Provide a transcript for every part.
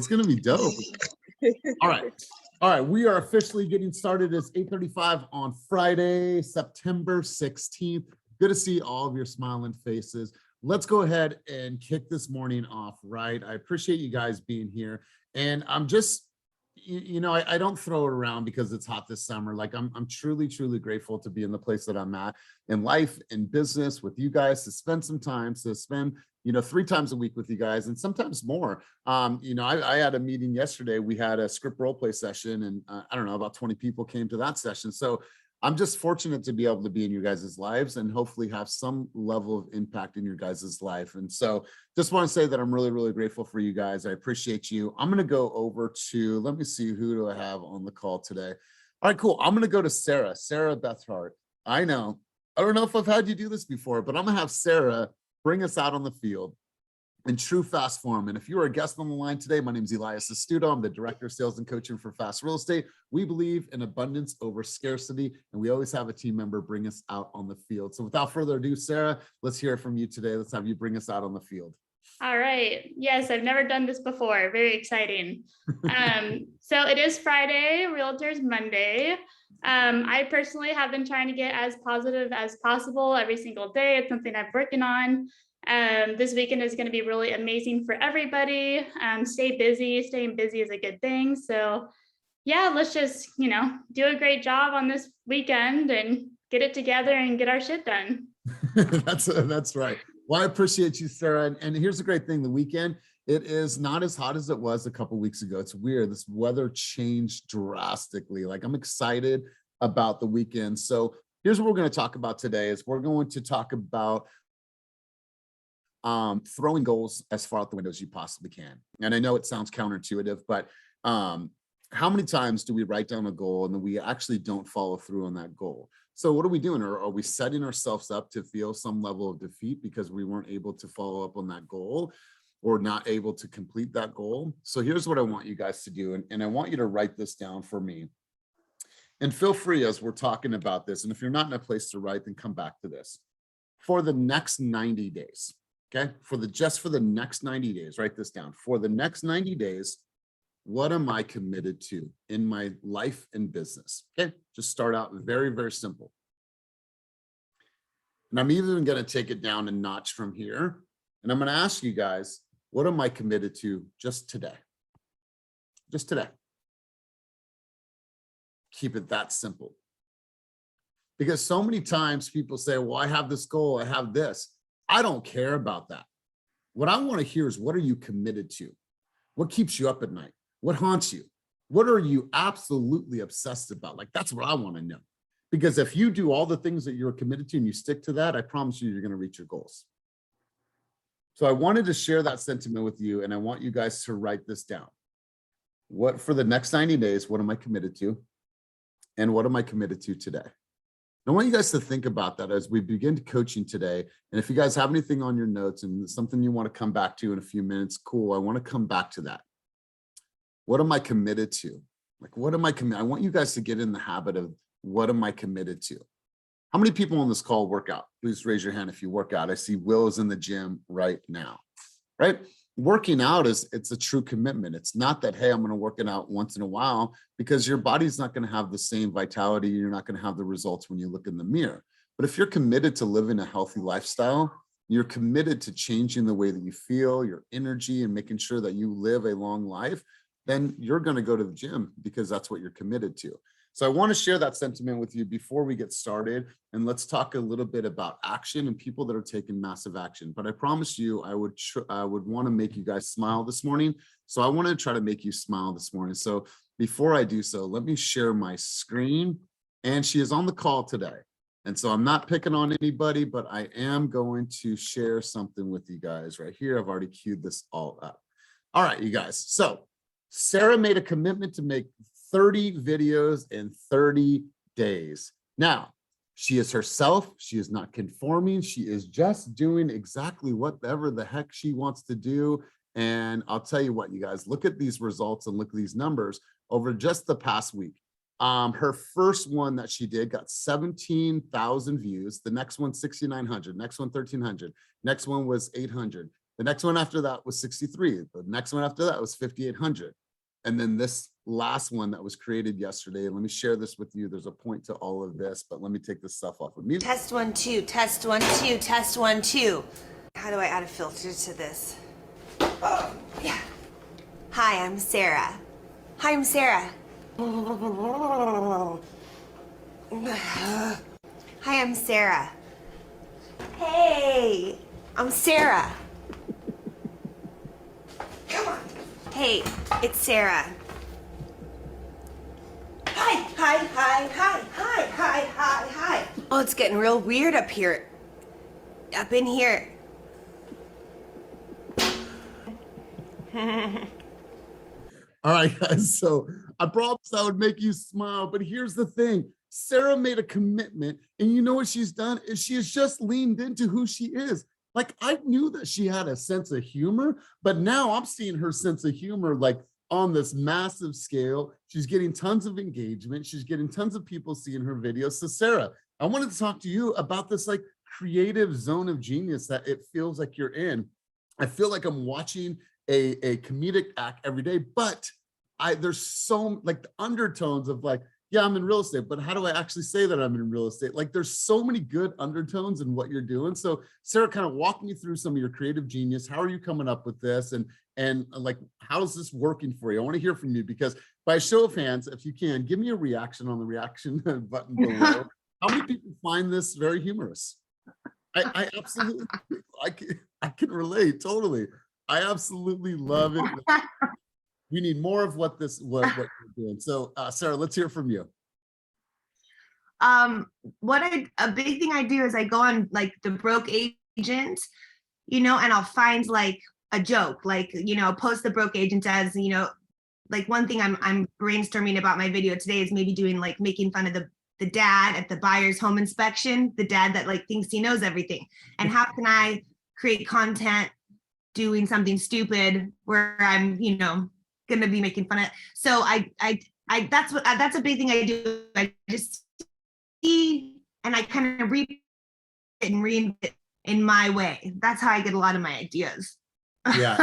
It's going to be dope. All right. All right. We are officially getting started. It's 8:35 on Friday, September 16th. Good to see all of your smiling faces. Let's go ahead and kick this morning off, right? I appreciate you guys being here. And I'm just, I don't throw it around because it's hot this summer. Like I'm truly, truly grateful to be in the place that I'm at in life, in business with you guys, to spend some time, to spend 3 times a week with you guys, and sometimes more. I had a meeting yesterday. We had a script role play session, and I don't know, about 20 people came to that session. So I'm just fortunate to be able to be in your guys' lives and hopefully have some level of impact in your guys' life. And so just want to say that I'm really, really grateful for you guys. I appreciate you. I'm going to go over to, let me see, who do I have on the call today? All right, cool. I'm going to go to Sarah Bethhart. I know, I don't know if I've had you do this before, but I'm going to have Sarah bring us out on the field in true fast form. And if you're a guest on the line today, my name is Elias Astuto. I'm the Director of Sales and Coaching for Fast Real Estate. We believe in abundance over scarcity, and we always have a team member bring us out on the field. So without further ado, Sarah, let's hear from you today. Let's have you bring us out on the field. All right. Yes, I've never done this before. Very exciting. So it is Friday, Realtors Monday. I personally have been trying to get as positive as possible every single day. It's something I'm working on. This weekend is going to be really amazing for everybody. Stay busy. Staying busy is a good thing. So yeah, let's just, do a great job on this weekend and get it together and get our shit done. That's right. Well, I appreciate you, Sarah. And here's the great thing. The weekend, it is not as hot as it was a couple of weeks ago. It's weird. This weather changed drastically. Like, I'm excited about the weekend. So here's what we're going to talk about today is we're going to talk about throwing goals as far out the window as you possibly can. And I know it sounds counterintuitive, but how many times do we write down a goal and then we actually don't follow through on that goal? So what are we doing? Or are we setting ourselves up to feel some level of defeat because we weren't able to follow up on that goal or not able to complete that goal? So here's what I want you guys to do. And I want you to write this down for me. And feel free as we're talking about this. And if you're not in a place to write, then come back to this. For the next 90 days, okay? For the next 90 days, write this down. For the next 90 days, what am I committed to in my life and business? Okay, just start out very, very simple. And I'm even going to take it down a notch from here. And I'm going to ask you guys, what am I committed to just today? Just today. Keep it that simple. Because so many times people say, well, I have this goal, I have this. I don't care about that. What I want to hear is, what are you committed to? What keeps you up at night? What haunts you? What are you absolutely obsessed about? Like, that's what I want to know. Because if you do all the things that you're committed to and you stick to that, I promise you, you're going to reach your goals. So I wanted to share that sentiment with you, and I want you guys to write this down. What, for the next 90 days, what am I committed to? And what am I committed to today? I want you guys to think about that as we begin coaching today. And if you guys have anything on your notes and something you want to come back to in a few minutes, cool. I want to come back to that. What am I committed to? Like, what am I committed? I want you guys to get in the habit of, what am I committed to? How many people on this call work out? Please raise your hand if you work out. I see Will is in the gym right now, right? Working out it's a true commitment. It's not that, hey, I'm going to work it out once in a while, because your body's not going to have the same vitality. You're not going to have the results when you look in the mirror. But if you're committed to living a healthy lifestyle, you're committed to changing the way that you feel, your energy, and making sure that you live a long life, then you're going to go to the gym because that's what you're committed to. So I want to share that sentiment with you before we get started. And let's talk a little bit about action and people that are taking massive action. But I promise you, I would want to make you guys smile this morning. So I want to try to make you smile this morning. So before I do so, let me share my screen. And she is on the call today. And so I'm not picking on anybody, but I am going to share something with you guys right here. I've already queued this all up. All right, you guys. So Sarah made a commitment to make 30 videos in 30 days. Now, she is herself. She is not conforming. She is just doing exactly whatever the heck she wants to do. And I'll tell you what, you guys, look at these results and look at these numbers over just the past week. Her first one that she did got 17,000 views. The next one, 6,900. Next one, 1,300. Next one was 800. The next one after that was 63. The next one after that was 5,800. And then this last one that was created yesterday, let me share this with you. There's a point to all of this, but let me take this stuff off of mute. Test 1 2, test 1 2, test 1 2. How do I add a filter to this? Oh, yeah. Hi, I'm Sarah. Hi, I'm Sarah. Hi, I'm Sarah. Hey, I'm Sarah. Come on. Hey, it's Sarah. Hi, hi, hi, hi, hi, hi, hi, hi. Oh, it's getting real weird up here. Up in here. All right, guys. So I promised I would make you smile, but here's the thing. Sarah made a commitment, and you know what she's done is she has just leaned into who she is. Like, I knew that she had a sense of humor, but now I'm seeing her sense of humor like on this massive scale. She's getting tons of engagement. She's getting tons of people seeing her videos. So Sarah, I wanted to talk to you about this like creative zone of genius that it feels like you're in. I feel like I'm watching a comedic act every day, but there's so like the undertones of like, yeah, I'm in real estate, but how do I actually say that I'm in real estate? Like, there's so many good undertones in what you're doing. So Sarah, kind of walk me through some of your creative genius. How are you coming up with this? And like, how is this working for you? I want to hear from you, because by a show of hands, if you can, give me a reaction on the reaction button below. How many people find this very humorous? I absolutely, I can relate totally. I absolutely love it. We need more of what you're doing. So Sarah, let's hear from you. A big thing I do is I go on like the broke agent, and I'll find like a joke, like, post the broke agent as, like one thing I'm brainstorming about my video today is maybe doing like making fun of the dad at the buyer's home inspection, the dad that like thinks he knows everything. And how can I create content doing something stupid where I'm, gonna be making fun of. So I that's a big thing I do. I just see and I kind of read it and reinvent it in my way. That's how I get a lot of my ideas. Yeah,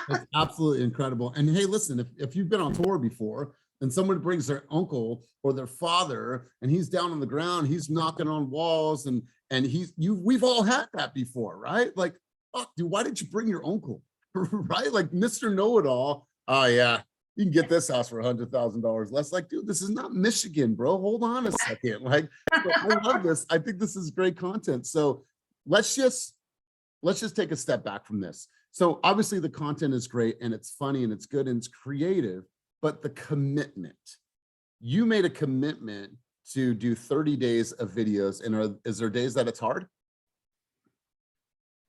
it's absolutely incredible. And hey, listen, if you've been on tour before and someone brings their uncle or their father and he's down on the ground, he's knocking on walls and we've all had that before, right? Like, oh, dude, why did you bring your uncle? Right? Like Mr. Know-It-All. Oh yeah, you can get this house for $100,000 less. Like, dude, this is not Michigan, bro. Hold on a second. Like, I love this. I think this is great content. So let's just take a step back from this. So obviously the content is great and it's funny and it's good and it's creative, but the commitment, you made a commitment to do 30 days of videos. And is there days that it's hard?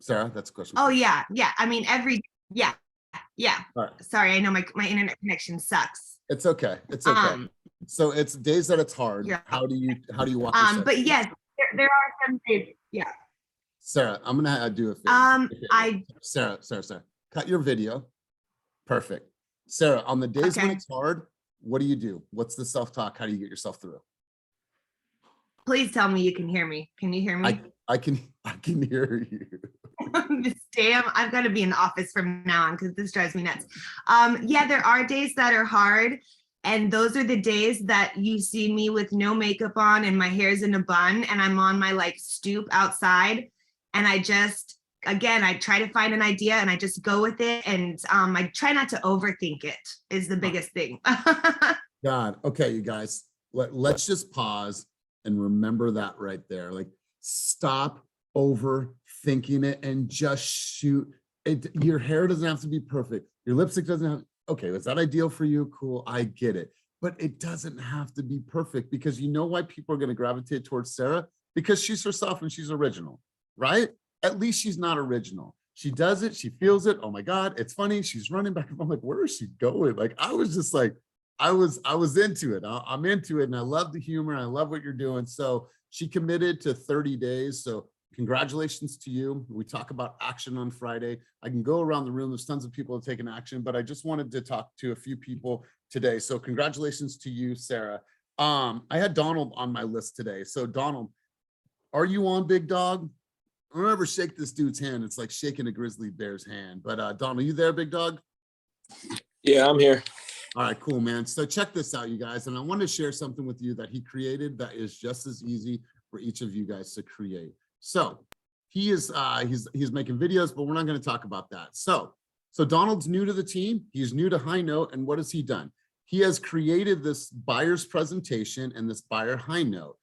Sarah, that's a question. Oh yeah. I mean, yeah. All right. Sorry, I know my internet connection sucks. It's okay. It's okay. So it's days that it's hard. Yeah. How do you walk yourself but yes, there are some days. Yeah. Sarah, I'm gonna do a favor. Sarah, cut your video. Perfect. Sarah, on the days when it's hard, what do you do? What's the self-talk? How do you get yourself through? Please tell me you can hear me. Can you hear me? I can hear you. Damn, I've got to be in the office from now on because this drives me nuts. Yeah, there are days that are hard. And those are the days that you see me with no makeup on and my hair's in a bun and I'm on my like stoop outside. And I try to find an idea and I just go with it. And I try not to overthink it is the biggest thing. God, okay, you guys, let's just pause and remember that right there. Like, stop overthinking it and just shoot it. Your hair doesn't have to be perfect. Your lipstick doesn't have, okay, is that ideal for you? Cool, I get it. But it doesn't have to be perfect, because you know why people are going to gravitate towards Sarah? Because she's herself and she's original, right? At least she's not original. She does it, she feels it. Oh my God, it's funny. She's running back and forth. I'm like, where is she going? Like, I was just like, I was into it. I'm into it. And I love the humor. I love what you're doing. So she committed to 30 days. So congratulations to you. We talk about action on Friday. I can go around the room. There's tons of people have taken action, but I just wanted to talk to a few people today. So congratulations to you, Sarah. I had Donald on my list today. So Donald, are you on, big dog? remember, shake this dude's hand. It's like shaking a grizzly bear's hand. But Donald, you there, big dog? Yeah, I'm here. All right, cool, man. So check this out, you guys. And I want to share something with you that he created that is just as easy for each of you guys to create. So he's making videos, but we're not going to talk about that. So Donald's new to the team. He's new to High Note. And what has he done? He has created this buyer's presentation and this buyer high note.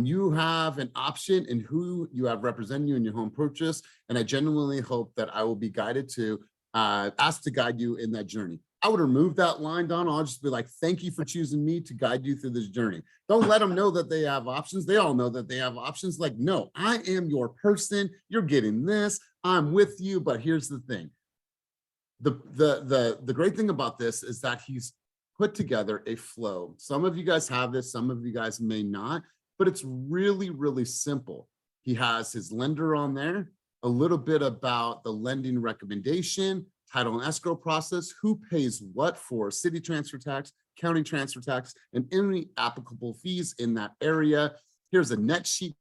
You have an option in who you have representing you in your home purchase. And I genuinely hope that I will be guided to, asked to guide you in that journey. I would remove that line, Donald. I'll just be like, thank you for choosing me to guide you through this journey. Don't let them know that they have options. They all know that they have options. Like, no, I am your person. You're getting this. I'm with you. But here's the thing. The great thing about this is that he's put together a flow. Some of you guys have this, some of you guys may not, but it's really, really simple. He has his lender on there, a little bit about the lending recommendation, title and escrow process, who pays what for city transfer tax, county transfer tax, and any applicable fees in that area. Here's a net sheet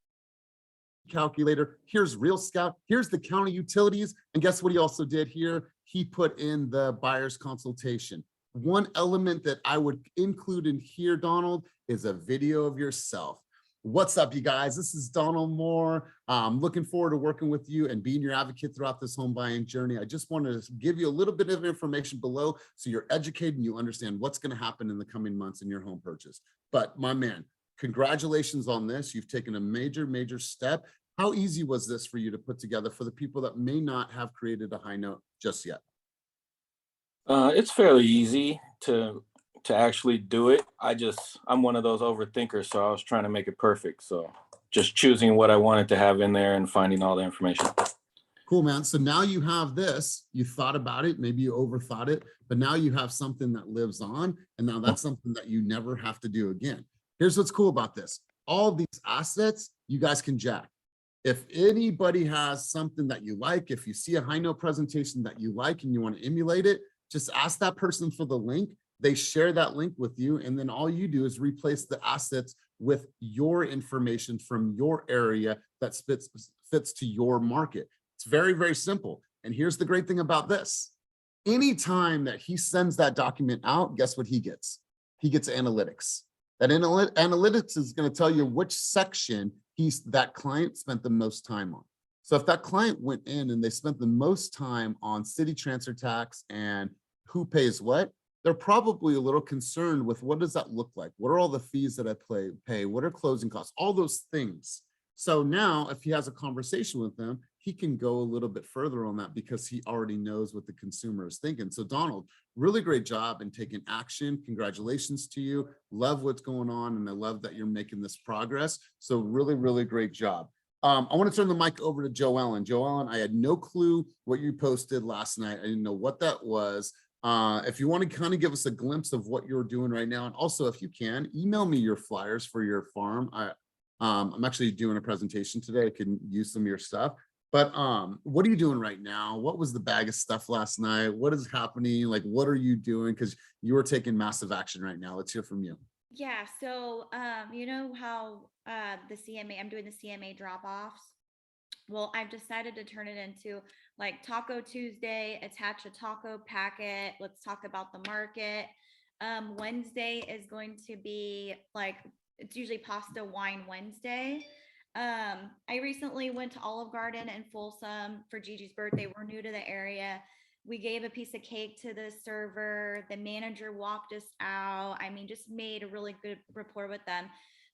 calculator. Here's Real Scout. Here's the county utilities. And guess what he also did here? He put in the buyer's consultation. One element that I would include in here, Donald, is a video of yourself. What's up, you guys? This is Donald Moore. I'm looking forward to working with you and being your advocate throughout this home buying journey. I just wanted to give you a little bit of information below so you're educated and you understand what's going to happen in the coming months in your home purchase. But my man, congratulations on this. You've taken a major, major step. How easy was this for you to put together for the people that may not have created a high note just yet? It's fairly easy to actually do it. I'm one of those overthinkers, so I was trying to make it perfect. So just choosing what I wanted to have in there and finding all the information. Cool, man. So now you have this, you thought about it, maybe you overthought it, but now you have something that lives on, and now that's something that you never have to do again. Here's what's cool about this. All these assets, you guys can jack. If anybody has something that you like, if you see a high note presentation that you like and you want to emulate it, just ask that person for the link. They share that link with you, and then all you do is replace the assets with your information from your area that fits to your market. It's very, very simple. And here's the great thing about this. Anytime that he sends that document out, guess what he gets? He gets analytics. That analytics is going to tell you which section that client spent the most time on. So if that client went in and they spent the most time on city transfer tax and who pays what, they're probably a little concerned with what does that look like? What are all the fees that I pay? What are closing costs? All those things. So now if he has a conversation with them, he can go a little bit further on that because he already knows what the consumer is thinking. So Donald, really great job in taking action. Congratulations to you. Love what's going on. And I love that you're making this progress. So really, really great job. I want to turn the mic over to Joellen. Joellen, I had no clue what you posted last night. I didn't know what that was. If you want to kind of give us a glimpse of what you're doing right now, and also if you can, email me your flyers for your farm. I'm actually doing a presentation today. I can use some of your stuff. But what are you doing right now? What was the bag of stuff last night? What is happening? Like, what are you doing? Because you are taking massive action right now. Let's hear from you. Yeah, so you know how the CMA, I'm doing the CMA drop-offs. Well, I've decided to turn it into like Taco Tuesday, attach a taco packet. Let's talk about the market. Wednesday is going to be like, it's usually pasta wine Wednesday. I recently went to Olive Garden in Folsom for Gigi's birthday. We're new to the area. We gave a piece of cake to the server. The manager walked us out. I mean, just made a really good rapport with them.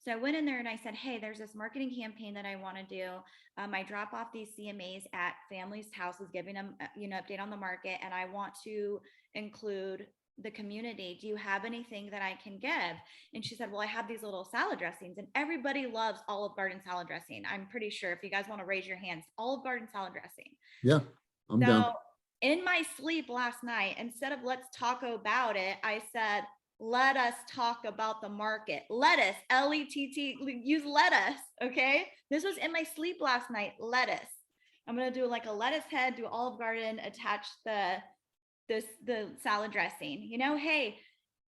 So I went in there and I said, hey, there's this marketing campaign that I want to do. I drop off these CMAs at families' houses, giving them, update on the market. And I want to include the community. Do you have anything that I can give? And she said, well, I have these little salad dressings, and everybody loves Olive Garden salad dressing. I'm pretty sure if you guys want to raise your hands, Olive Garden salad dressing. Yeah, I'm down. In my sleep last night, instead of let's talk about it, I said, let us talk about the market. Lettuce, L-E-T-T, use lettuce, okay? This was in my sleep last night, lettuce. I'm gonna do like a lettuce head, do Olive Garden, attach the salad dressing. Hey,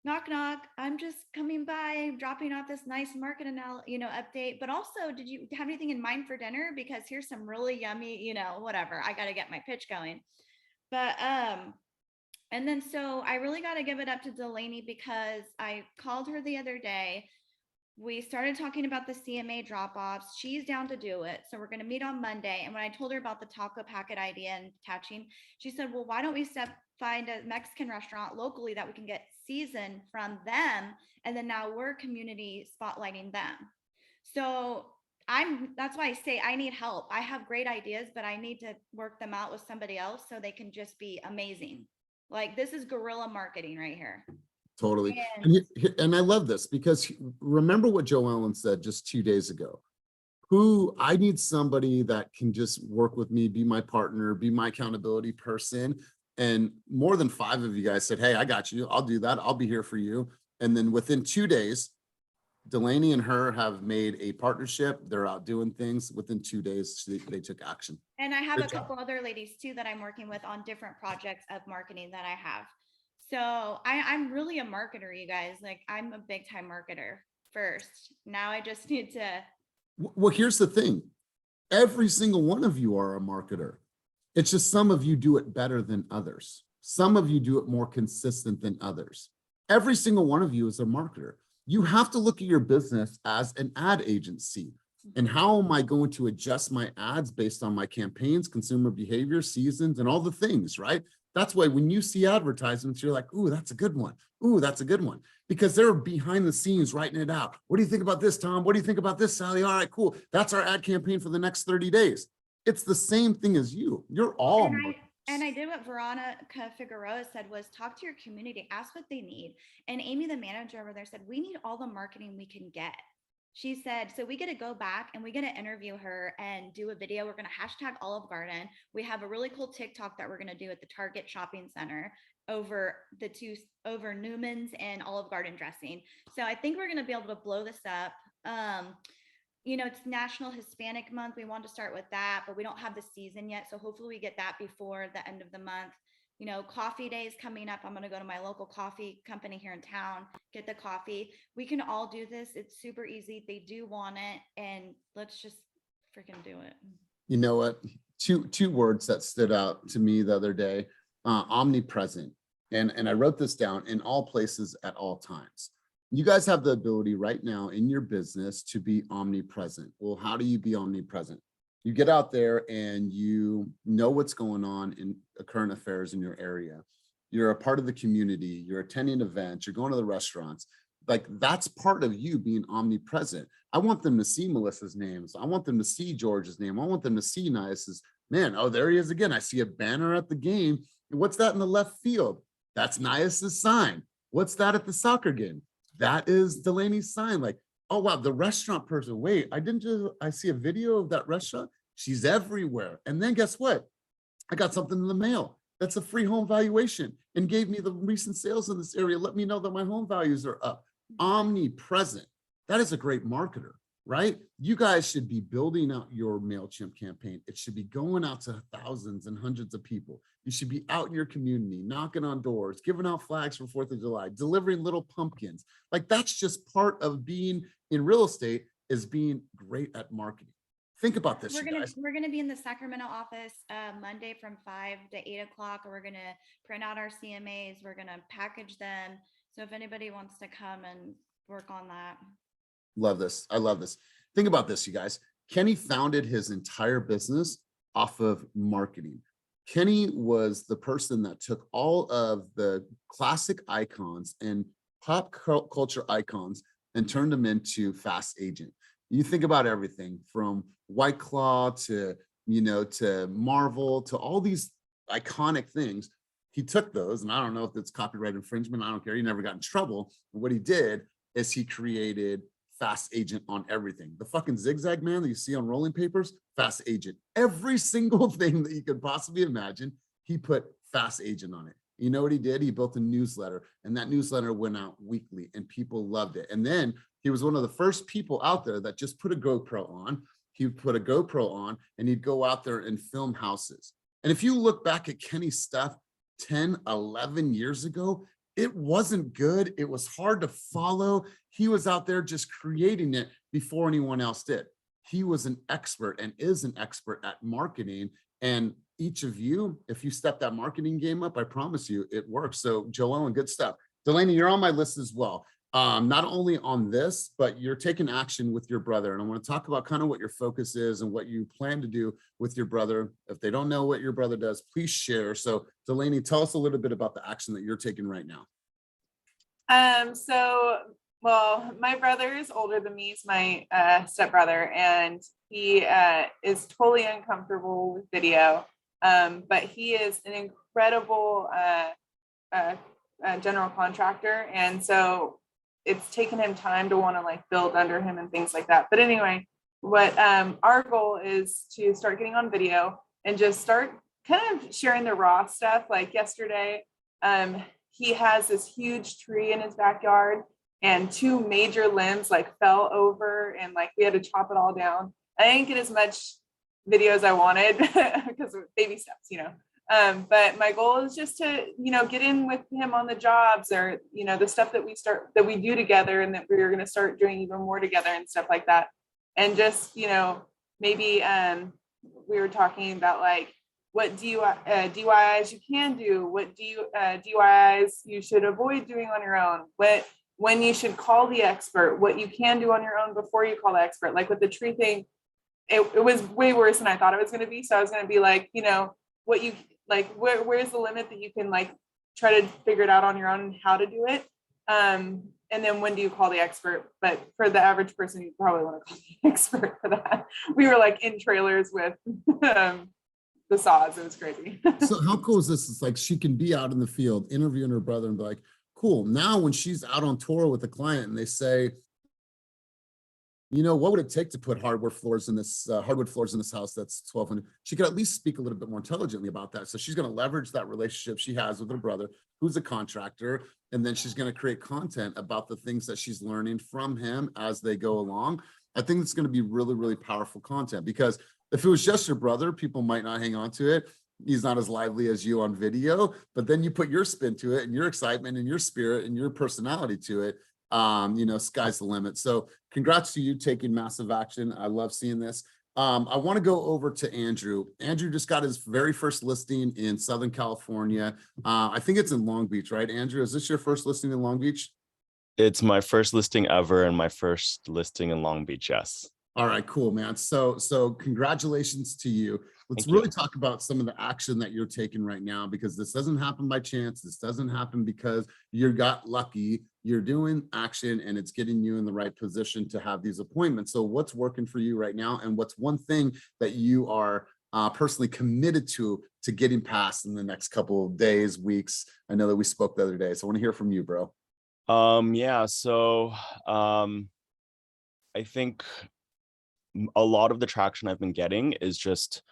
knock, knock. I'm just coming by, dropping off this nice market update. But also, did you have anything in mind for dinner? Because here's some really yummy, whatever. I got to get my pitch going. But, and then so I really got to give it up to Delaney because I called her the other day. We started talking about the CMA drop-offs. She's down to do it. So we're going to meet on Monday. And when I told her about the taco packet idea and attaching, she said, well, why don't we find a Mexican restaurant locally that we can get seasoned from them? And then now we're community spotlighting them. So that's why I say I need help. I have great ideas, but I need to work them out with somebody else so they can just be amazing. Like, this is guerrilla marketing right here. Totally. And- And I love this because remember what Joe Ellen said just 2 days ago. I need somebody that can just work with me, be my partner, be my accountability person. And more than 5 of you guys said, hey, I got you. I'll do that. I'll be here for you. And then within 2 days, Delaney and her have made a partnership. They're out doing things. Within 2 days, they took action. And I have Good a job. couple other ladies too that I'm working with on different projects of marketing that I have. So I'm really a marketer, you guys. Like, I'm a big time marketer first. Now I just need to. Well, here's the thing. Every single one of you are a marketer. It's just some of you do it better than others. Some of you do it more consistent than others. Every single one of you is a marketer. You have to look at your business as an ad agency. And how am I going to adjust my ads based on my campaigns, consumer behavior, seasons, and all the things, right? That's why when you see advertisements, you're like, ooh, that's a good one. Ooh, that's a good one. Because they're behind the scenes writing it out. What do you think about this, Tom? What do you think about this, Sally? All right, cool. That's our ad campaign for the next 30 days. It's the same thing as you. You're all And I did what Veronica Figueroa said was talk to your community, ask what they need. And Amy, the manager over there, said, we need all the marketing we can get. She said, so we get to go back and we get to interview her and do a video. We're going to hashtag Olive Garden. We have a really cool TikTok that we're going to do at the Target shopping center over Newman's and Olive Garden dressing. So I think we're going to be able to blow this up. It's National Hispanic Month. We want to start with that, but we don't have the season yet. So hopefully we get that before the end of the month. Coffee day is coming up. I'm going to go to my local coffee company here in town, get the coffee. We can all do this. It's super easy. They do want it. And let's just freaking do it. You know what? Two words that stood out to me the other day, omnipresent. And I wrote this down: in all places at all times. You guys have the ability right now in your business to be omnipresent. Well, how do you be omnipresent? You get out there and you know what's going on in current affairs in your area. You're a part of the community. You're attending events. You're going to the restaurants. Like, that's part of you being omnipresent. I want them to see Melissa's names. I want them to see George's name. I want them to see Nias's. Man, oh, there he is again. I see a banner at the game. What's that in the left field? That's Nias's sign. What's that at the soccer game? That is Delaney's sign. Like, oh, wow, the restaurant person. Wait, I see a video of that restaurant. She's everywhere. And then guess what? I got something in the mail. That's a free home valuation and gave me the recent sales in this area. Let me know that my home values are up. Omnipresent. That is a great marketer, right? You guys should be building out your MailChimp campaign. It should be going out to thousands and hundreds of people. You should be out in your community, knocking on doors, giving out flags for 4th of July, delivering little pumpkins. Like, that's just part of being in real estate, is being great at marketing. Think about this, We're gonna be in the Sacramento office Monday from 5 to 8 o'clock. We're gonna print out our CMAs. We're gonna package them. So if anybody wants to come and work on that. Love this. I love this. Think about this, you guys. Kenny founded his entire business off of marketing. Kenny was the person that took all of the classic icons and pop culture icons and turned them into Fast Agent. You think about everything from White Claw to, to Marvel, to all these iconic things. He took those, and I don't know if it's copyright infringement. I don't care. He never got in trouble. But what he did is he created Fast Agent on everything. The fucking zigzag man that you see on rolling papers, Fast Agent. Every single thing that you could possibly imagine, he put Fast Agent on it. You know what he did? He built a newsletter, and that newsletter went out weekly, and people loved it. And then he was one of the first people out there that just put a GoPro on. He would put a GoPro on, and he'd go out there and film houses. And if you look back at Kenny's stuff 10, 11 years ago, it wasn't good. It was hard to follow. He was out there just creating it before anyone else did. He was an expert and is an expert at marketing. And each of you, if you step that marketing game up, I promise you it works. So Joellen, good stuff. Delaney, you're on my list as well. Not only on this, but you're taking action with your brother. And I want to talk about kind of what your focus is and what you plan to do with your brother. If they don't know what your brother does, please share. So Delaney, tell us a little bit about the action that you're taking right now. Well, my brother is older than me. He's my stepbrother, and he is totally uncomfortable with video. But he is an incredible general contractor. And so it's taken him time to want to like build under him and things like that. But anyway, what our goal is to start getting on video and just start kind of sharing the raw stuff. Like yesterday, he has this huge tree in his backyard and 2 major limbs like fell over and like we had to chop it all down. I didn't get as much video as I wanted because of baby steps, you know. But my goal is just to, you know, get in with him on the jobs or, you know, the stuff that we do together and that we're going to start doing even more together and stuff like that. And just, you know, maybe we were talking about like what DIYs you can do, what DIYs you should avoid doing on your own, when you should call the expert, what you can do on your own before you call the expert. Like with the tree thing, it was way worse than I thought it was going to be. So I was going to be like, you know, what you like, where's the limit that you can like try to figure it out on your own and how to do it. And then when do you call the expert? But for the average person, you probably want to call the expert for that. We were like in trailers with the saws. It was crazy. So how cool is this? It's like she can be out in the field interviewing her brother and be like, cool. Now when she's out on tour with a client and they say, you know, what would it take to put hardwood floors in this house that's 1,200? She could at least speak a little bit more intelligently about that. So she's going to leverage that relationship she has with her brother, who's a contractor, and then she's going to create content about the things that she's learning from him as they go along. I think it's going to be really, really powerful content, because if it was just your brother, people might not hang on to it. He's not as lively as you on video, but then you put your spin to it and your excitement and your spirit and your personality to it. You know, sky's the limit. So congrats to you taking massive action. I love seeing this. I want to go over to Andrew. Andrew just got his very first listing in Southern California. I think it's in Long Beach, right? Andrew, is this your first listing in Long Beach? It's my first listing ever and my first listing in Long Beach, yes. All right, cool, man. So congratulations to you. Let's really talk about some of the action that you're taking right now, because this doesn't happen by chance. This doesn't happen because you got lucky. You're doing action and it's getting you in the right position to have these appointments. So what's working for you right now? And what's one thing that you are personally committed to getting past in the next couple of days, weeks? I know that we spoke the other day, so I want to hear from you, bro. Yeah, so I think a lot of the traction I've been getting is just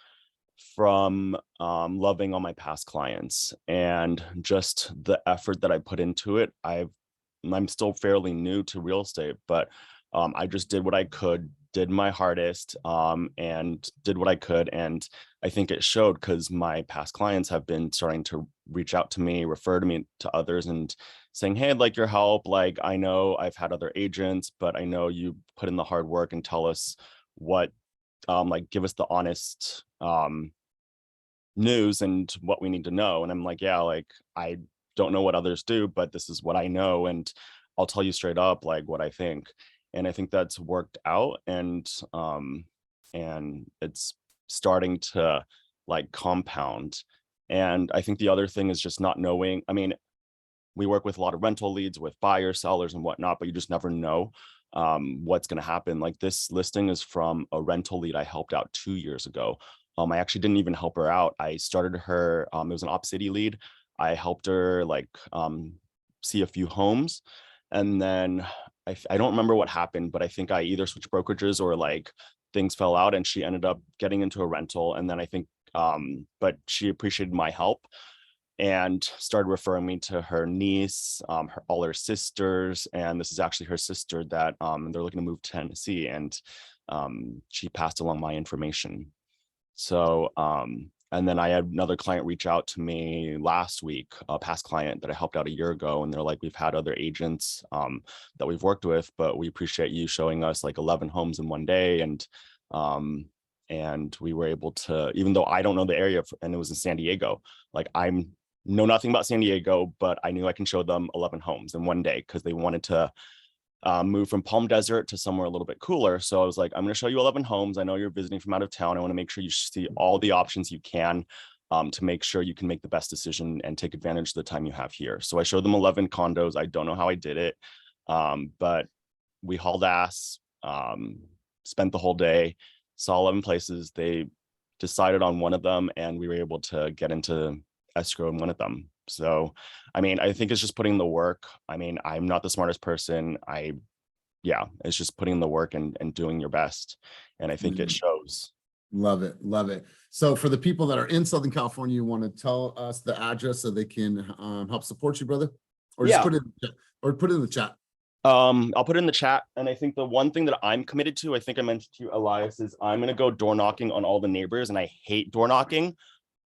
from loving on my past clients and just the effort that I put into it. I'm still fairly new to real estate, but I just did what I could, did my hardest, and did what I could. And I think it showed, because my past clients have been starting to reach out to me, refer to me to others and saying, hey, I'd like your help. Like, I know I've had other agents, but I know you put in the hard work and tell us what, like, give us the honest news and what we need to know. And I'm like, yeah, like, I don't know what others do, but this is what I know. And I'll tell you straight up, like, what I think. And I think that's worked out. And it's starting to like compound. And I think the other thing is just not knowing. I mean, we work with a lot of rental leads with buyers, sellers and whatnot, but you just never know what's going to happen. Like, this listing is from a rental lead I helped out 2 years ago. I actually didn't even help her out. I started her, it was an Op City lead. I helped her like see a few homes. And then I don't remember what happened, but I think I either switched brokerages or like things fell out and she ended up getting into a rental. And then I think, but she appreciated my help and started referring me to her niece, all her sisters. And this is actually her sister that they're looking to move to Tennessee, and she passed along my information. So And then I had another client reach out to me last week, a past client that I helped out a year ago. And they're like, we've had other agents that we've worked with, but we appreciate you showing us like 11 homes in one day. And we were able to, even though I don't know the area and it was in San Diego, like know nothing about San Diego, but I knew I can show them 11 homes in one day because they wanted to move from Palm Desert to somewhere a little bit cooler. So I was like, I'm going to show you 11 homes. I know you're visiting from out of town. I want to make sure you see all the options you can to make sure you can make the best decision and take advantage of the time you have here. So I showed them 11 condos. I don't know how I did it, but we hauled ass, spent the whole day, saw 11 places. They decided on one of them and we were able to get into escrow in one of them. So, I mean, I think it's just putting the work. I mean, I'm not the smartest person. It's just putting the work and doing your best. And I think it shows. Love it. Love it. So for the people that are in Southern California, you want to tell us the address so they can help support you, brother? Or just put it in the chat. I'll put it in the chat. And I think the one thing that I'm committed to, I think I mentioned to you, Elias, is I'm going to go door knocking on all the neighbors. And I hate door knocking.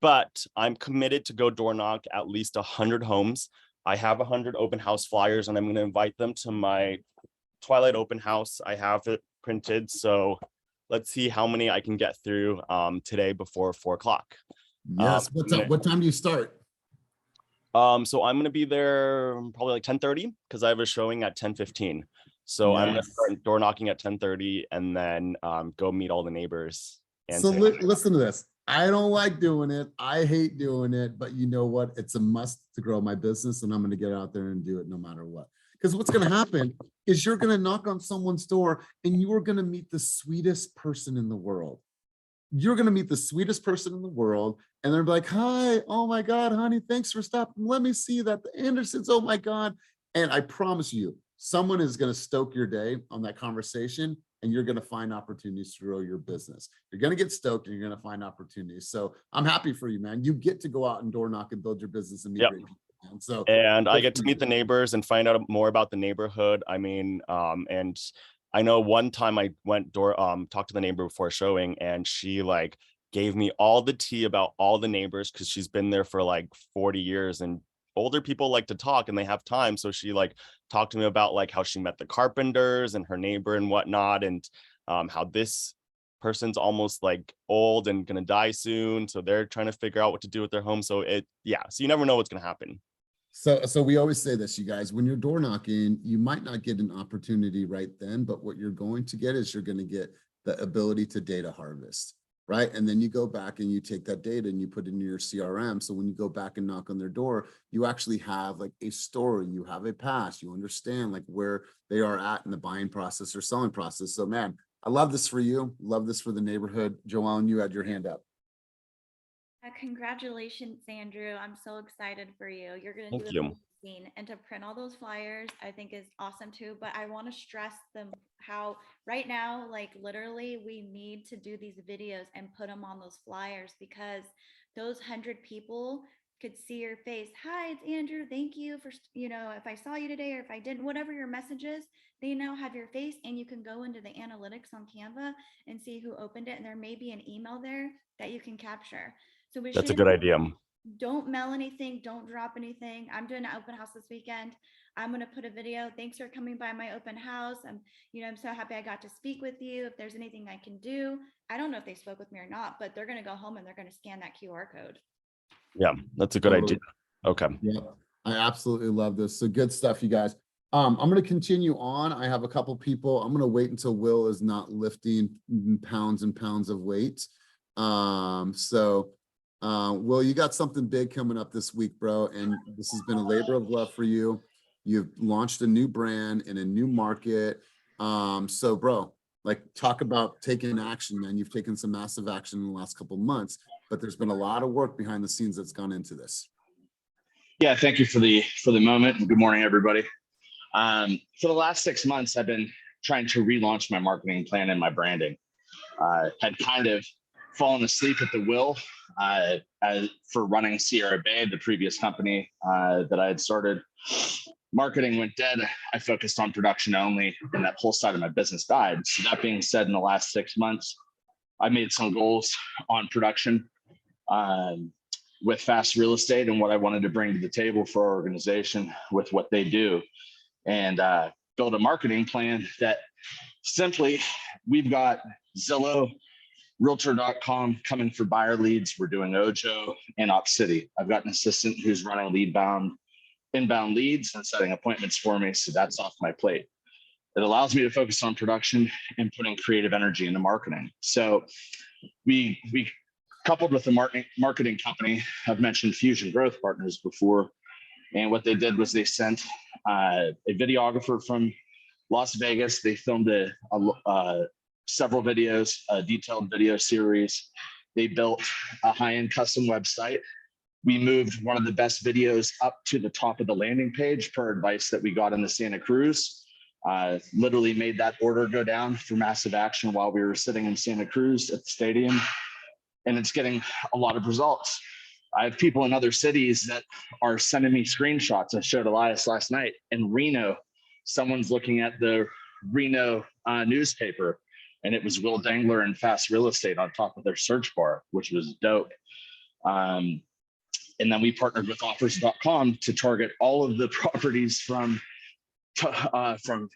But I'm committed to go door knock at least 100 homes. I have 100 open house flyers and I'm going to invite them to my Twilight open house. I have it printed. So let's see how many I can get through today before 4 o'clock. Yes. What time do you start? So I'm going to be there probably like 10:30 because I have a showing at 10:15. So I'm going to start door knocking at 10:30 and then go meet all the neighbors. And so listen to this. I don't like doing it. I hate doing it, but you know what? It's a must to grow my business and I'm going to get out there and do it no matter what. Because what's going to happen is you're going to knock on someone's door and you are going to meet the sweetest person in the world. You're going to meet the sweetest person in the world and they're like, hi, oh my God, honey, thanks for stopping. Let me see that. The Andersons, oh my God. And I promise you, someone is going to stoke your day on that conversation and you're going to find opportunities to grow your business. You're going to get stoked and you're going to find opportunities. So I'm happy for you, man. You get to go out and door knock and build your business and meet great people. And I get to meet the neighbors and find out more about the neighborhood. I mean, and I know one time I went talked to the neighbor before showing and she like gave me all the tea about all the neighbors because she's been there for like 40 years and older people like to talk and they have time. So she like talked to me about like how she met the carpenters and her neighbor and whatnot. And how this person's almost like old and gonna die soon. So they're trying to figure out what to do with their home. So so you never know what's gonna happen. So we always say this, you guys, when you're door knocking, you might not get an opportunity right then, but what you're going to get is you're going to get the ability to data harvest, right? And then you go back and you take that data and you put it in your CRM. So when you go back and knock on their door, you actually have like a story, you have a past, you understand like where they are at in the buying process or selling process. So man, I love this for you. Love this for the neighborhood. Joellen, you had your hand up. Congratulations, Andrew. I'm so excited for you. You're going to do amazing. And to print all those flyers, I think is awesome too. But I want to stress them how right now, like literally we need to do these videos and put them on those flyers because those 100 people could see your face. Hi, it's Andrew. Thank you for, if I saw you today or if I didn't, whatever your message is, they now have your face and you can go into the analytics on Canva and see who opened it. And there may be an email there that you can capture. So that's a good idea. Don't mail anything. Don't drop anything. I'm doing an open house this weekend. I'm going to put a video. Thanks for coming by my open house. I'm so happy I got to speak with you. If there's anything I can do, I don't know if they spoke with me or not, but they're going to go home and they're going to scan that QR code. Yeah, that's a good idea. Okay. Yeah, I absolutely love this. So good stuff, you guys. I'm going to continue on. I have a couple people. I'm going to wait until Will is not lifting pounds and pounds of weight. Will, you got something big coming up this week, bro. And this has been a labor of love for you. You've launched a new brand in a new market. So bro, like talk about taking action, man. You've taken some massive action in the last couple of months, but there's been a lot of work behind the scenes that's gone into this. Yeah, thank you for the moment. Good morning, everybody. For the last 6 months, I've been trying to relaunch my marketing plan and my branding. Had kind of fallen asleep at the wheel for running Sierra Bay, the previous company that I had started. Marketing went dead. I focused on production only, and that whole side of my business died. So that being said, in the last 6 months, I made some goals on production. with Fast Real Estate and what I wanted to bring to the table for our organization with what they do, and build a marketing plan that simply, we've got Zillow, Realtor.com coming for buyer leads. We're doing Ojo and Op City. I've got an assistant who's running inbound leads and setting appointments for me. So that's off my plate. It allows me to focus on production and putting creative energy into marketing. So we coupled with the marketing company, I've mentioned Fusion Growth Partners before. And what they did was they sent a videographer from Las Vegas. They filmed several videos, a detailed video series. They built a high-end custom website. We moved one of the best videos up to the top of the landing page per advice that we got in the Santa Cruz. Literally made that order go down for massive action while we were sitting in Santa Cruz at the stadium. And it's getting a lot of results. I have people in other cities that are sending me screenshots. I showed Elias last night in Reno. Someone's looking at the Reno newspaper, and it was Will Dangler and Fast Real Estate on top of their search bar, which was dope. And then we partnered with offers.com to target all of the properties from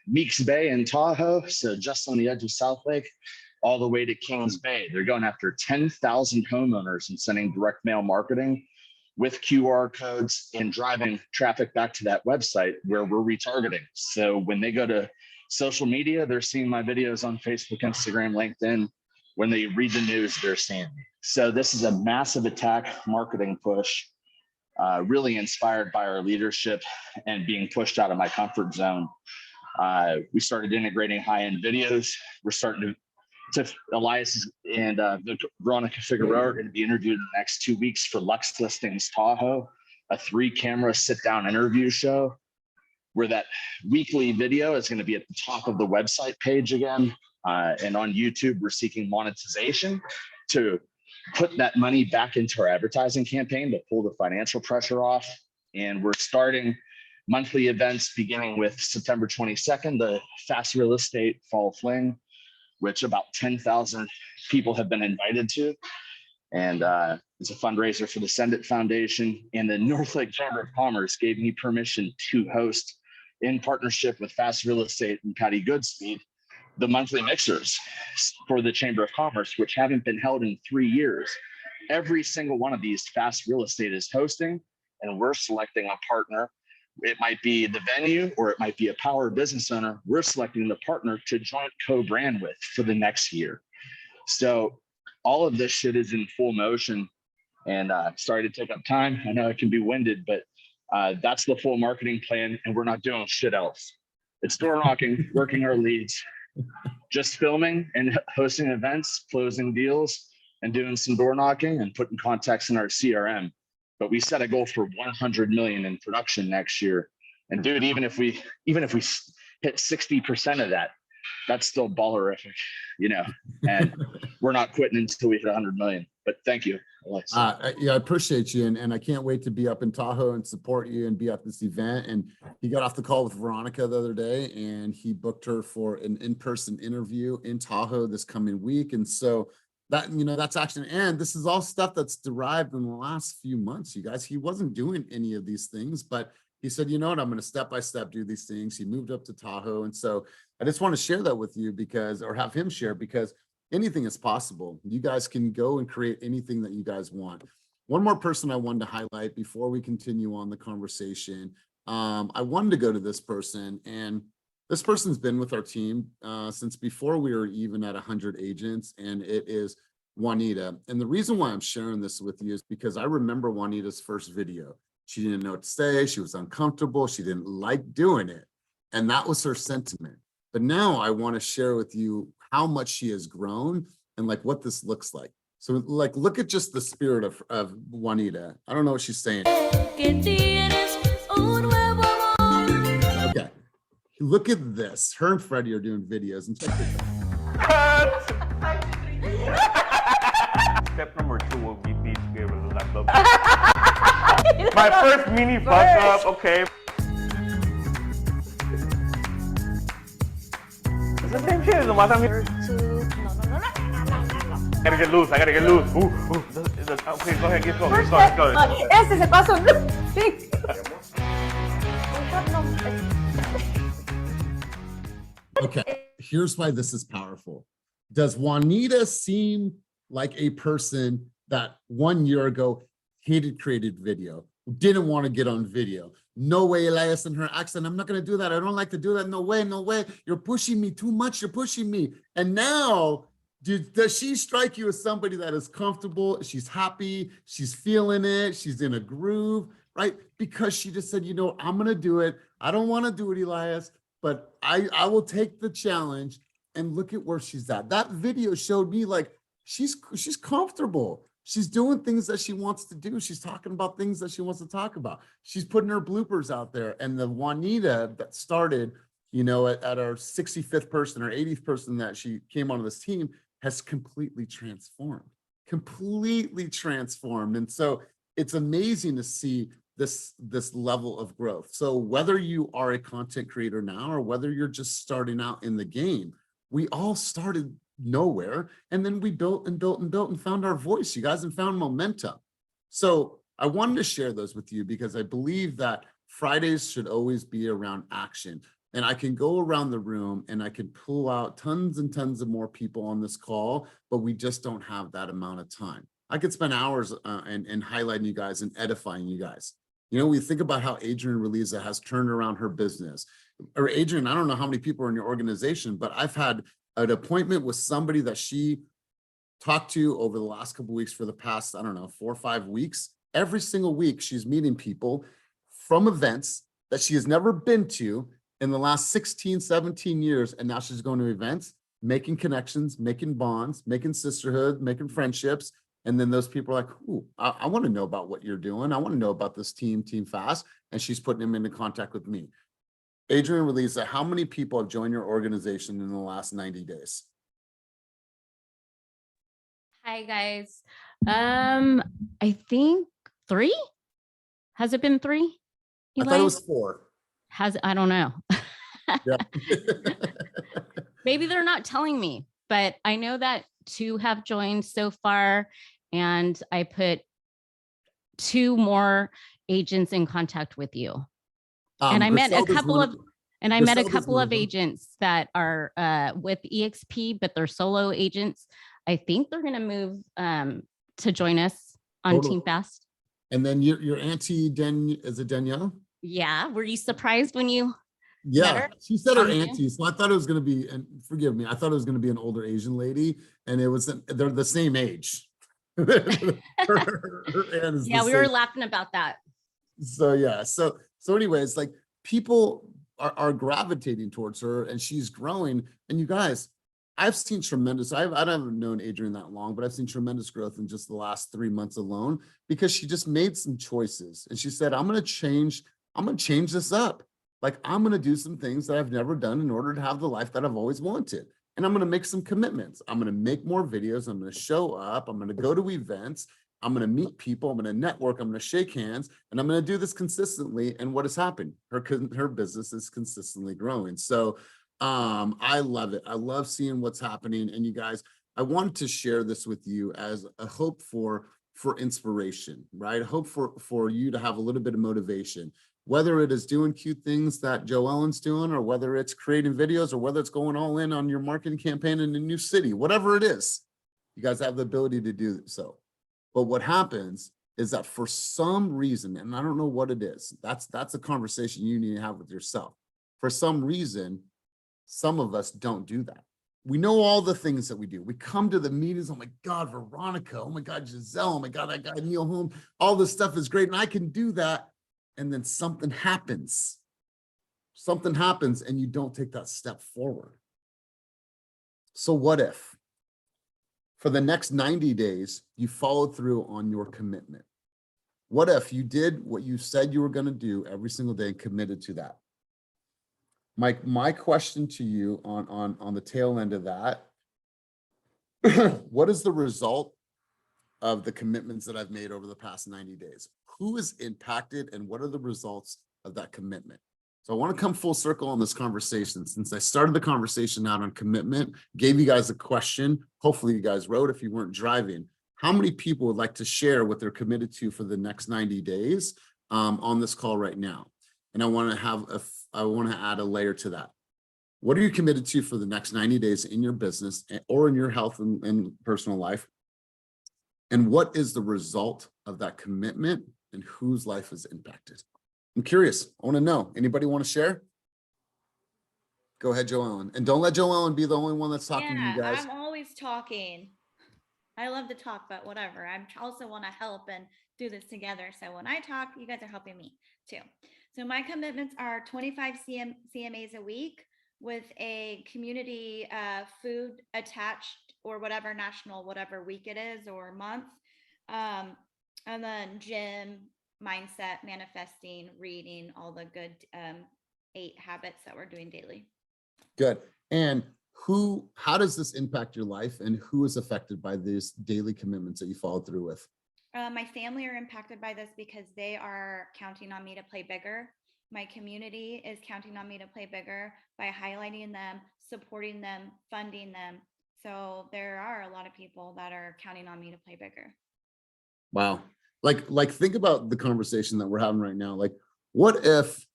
Meeks Bay and Tahoe, so just on the edge of South Lake, all the way to Kings Bay. They're going after 10,000 homeowners and sending direct mail marketing with QR codes and driving traffic back to that website where we're retargeting. So when they go to social media, they're seeing my videos on Facebook, Instagram, LinkedIn. When they read the news, they're seeing me. So this is a massive attack marketing push, really inspired by our leadership and being pushed out of my comfort zone. We started integrating high-end videos. We're starting to Elias and Veronica Figueroa are going to be interviewed in the next 2 weeks for Lux Listings Tahoe, a 3-camera sit-down interview show where that weekly video is going to be at the top of the website page again. And on YouTube, we're seeking monetization to put that money back into our advertising campaign to pull the financial pressure off. And we're starting monthly events beginning with September 22nd, the Fast Real Estate Fall Fling, which about 10,000 people have been invited to. And it's a fundraiser for the Send It Foundation. And the North Lake Chamber of Commerce gave me permission to host, in partnership with Fast Real Estate and Patty Goodspeed, the monthly mixers for the Chamber of Commerce, which haven't been held in 3 years. Every single one of these Fast Real Estate is hosting, and we're selecting a partner. It might be the venue or it might be a power business owner. We're selecting the partner to joint co-brand with for the next year. So all of this shit is in full motion, and sorry to take up time. I know it can be winded, but that's the full marketing plan, and we're not doing shit else. It's door knocking, working our leads, just filming and hosting events, closing deals, and doing some door knocking and putting contacts in our CRM. But we set a goal for 100 million in production next year. And dude, even if we hit 60% of that, that's still ballerific, you know, and we're not quitting until we hit 100 million. But thank you. Yeah, I appreciate you. And I can't wait to be up in Tahoe and support you and be at this event. And he got off the call with Veronica the other day, and he booked her for an in-person interview in Tahoe this coming week. And so that, you know, that's action. And this is all stuff that's derived in the last few months, you guys. He wasn't doing any of these things, but he said, you know what, I'm going to step by step do these things. He moved up to Tahoe. And so I just want to share that with you because, or have him share, because anything is possible. You guys can go and create anything that you guys want. One more person I wanted to highlight before we continue on the conversation. I wanted to go to this person, and this person's been with our team since before we were even at 100 agents, and it is Juanita. And the reason why I'm sharing this with you is because I remember Juanita's first video. She didn't know what to say. She was uncomfortable. She didn't like doing it. And that was her sentiment. But now I want to share with you how much she has grown and like what this looks like. So like, look at just the spirit of Juanita. I don't know what she's saying. Okay. Look at this. Her and Freddie are doing videos. And check this out. Step number 2 will be beach give a laptop. My first mini fuck up, okay. It's the same shit. No. I gotta get loose. Ooh. Okay, go ahead, get going. Go ahead, go ahead. Ese se pasó. Sí. Okay, here's why this is powerful. Does Juanita seem like a person that 1 year ago hated created video, didn't want to get on video? No way, Elias, and her accent. I'm not going to do that. I don't like to do that. No way, no way. You're pushing me too much. You're pushing me. And now, does she strike you as somebody that is comfortable? She's happy. She's feeling it. She's in a groove, right? Because she just said, you know, I'm going to do it. I don't want to do it, Elias, but I will take the challenge. And look at where she's at. That video showed me like she's comfortable. She's doing things that she wants to do. She's talking about things that she wants to talk about. She's putting her bloopers out there. And the Juanita that started, you know, at our 65th person or 80th person that she came onto this team has completely transformed. And so it's amazing to see this level of growth. So whether you are a content creator now or whether you're just starting out in the game, we all started nowhere, and then we built and built and built and found our voice, you guys, and found momentum. So I wanted to share those with you because I believe that Fridays should always be around action. And I can go around the room and I can pull out tons and tons of more people on this call, but we just don't have that amount of time. I could spend hours and highlighting you guys and edifying you guys. You know, we think about how Adrienne Reliza has turned around her business. Or Adrienne, I don't know how many people are in your organization, but I've had an appointment with somebody that she talked to over the last couple of weeks for the past, I don't know, 4 or 5 weeks. Every single week, she's meeting people from events that she has never been to in the last 16, 17 years. And now she's going to events, making connections, making bonds, making sisterhood, making friendships. And then those people are like, ooh, I want to know about what you're doing. I want to know about this Team Fast. And she's putting them into contact with me. Adrienne Reliza, how many people have joined your organization in the last 90 days? Hi guys. I think 3. Has it been 3? I thought it was 4. I don't know. Yeah. Maybe they're not telling me, but I know that 2 have joined so far, and I put 2 more agents in contact with you. And I met a couple of agents that are with EXP, but they're solo agents. I think they're going to move to join us on Team Fast. And then your auntie, is it Danielle? Yeah. Were you surprised when you? Yeah, she said her auntie. So I thought it was going to be, and forgive me, I thought it was going to be an older Asian lady, and it was, they're the same age. her aunt is yeah, we same. were laughing about that. So yeah, so anyways, like people are gravitating towards her, and she's growing. And you guys, I've seen tremendous, I haven't known Adrienne that long, but I've seen tremendous growth in just the last 3 months alone, because she just made some choices. And she said, I'm going to change this up. Like, I'm going to do some things that I've never done in order to have the life that I've always wanted. And I'm going to make some commitments. I'm going to make more videos. I'm going to show up. I'm going to go to events. I'm going to meet people. I'm going to network. I'm going to shake hands, and I'm going to do this consistently. And what has happened? Her business is consistently growing. So I love it. I love seeing what's happening. And you guys, I wanted to share this with you as a hope for inspiration, right? A hope for you to have a little bit of motivation, whether it is doing cute things that Joe Ellen's doing, or whether it's creating videos, or whether it's going all in on your marketing campaign in a new city, whatever it is, you guys have the ability to do so. But what happens is that for some reason, and I don't know what it is, that's a conversation you need to have with yourself. For some reason, some of us don't do that. We know all the things that we do. We come to the meetings, oh my God, Veronica, oh my God, Giselle, oh my God, I got Neil Holmes, all this stuff is great, and I can do that. And then something happens. Something happens and you don't take that step forward. So what if for the next 90 days, you followed through on your commitment? What if you did what you said you were going to do every single day and committed to that? My question to you on the tail end of that, what is the result of the commitments that I've made over the past 90 days? Who is impacted, and what are the results of that commitment? So I want to come full circle on this conversation. Since I started the conversation out on commitment, gave you guys a question. Hopefully you guys wrote if you weren't driving. How many people would like to share what they're committed to for the next 90 days on this call right now? And I want to add a layer to that. What are you committed to for the next 90 days in your business or in your health and personal life? And what is the result of that commitment and whose life is impacted? I'm curious. I want to know. Anybody want to share? Go ahead, Joellen. And don't let Joellen be the only one that's talking to you guys. I'm always talking. I love to talk, but whatever. I also want to help and do this together. So when I talk, you guys are helping me too. So my commitments are 25 CMAs a week with a community food attached or whatever national, whatever week it is or month. And then gym, mindset, manifesting, reading, all the good 8 habits that we're doing daily. Good. And how does this impact your life and who is affected by these daily commitments that you follow through with? My family are impacted by this because they are counting on me to play bigger. My community is counting on me to play bigger by highlighting them, supporting them, funding them. So there are a lot of people that are counting on me to play bigger. Wow. Like think about the conversation that we're having right now. Like, what if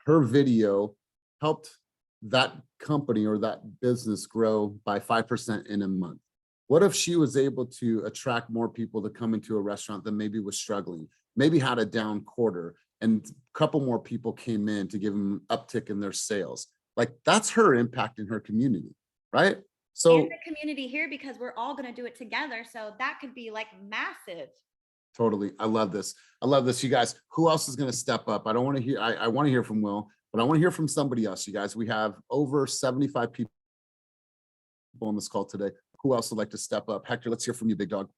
her video helped that company or that business grow by 5% in a month? What if she was able to attract more people to come into a restaurant that maybe was struggling, maybe had a down quarter, and a couple more people came in to give them an uptick in their sales? Like, that's her impact in her community, right? So and the community here, because we're all going to do it together. So that could be like massive. Totally. I love this. I love this. You guys, who else is going to step up? I don't want to hear, I want to hear from Will, but I want to hear from somebody else. You guys, we have over 75 people on this call today. Who else would like to step up? Hector, let's hear from you, big dog.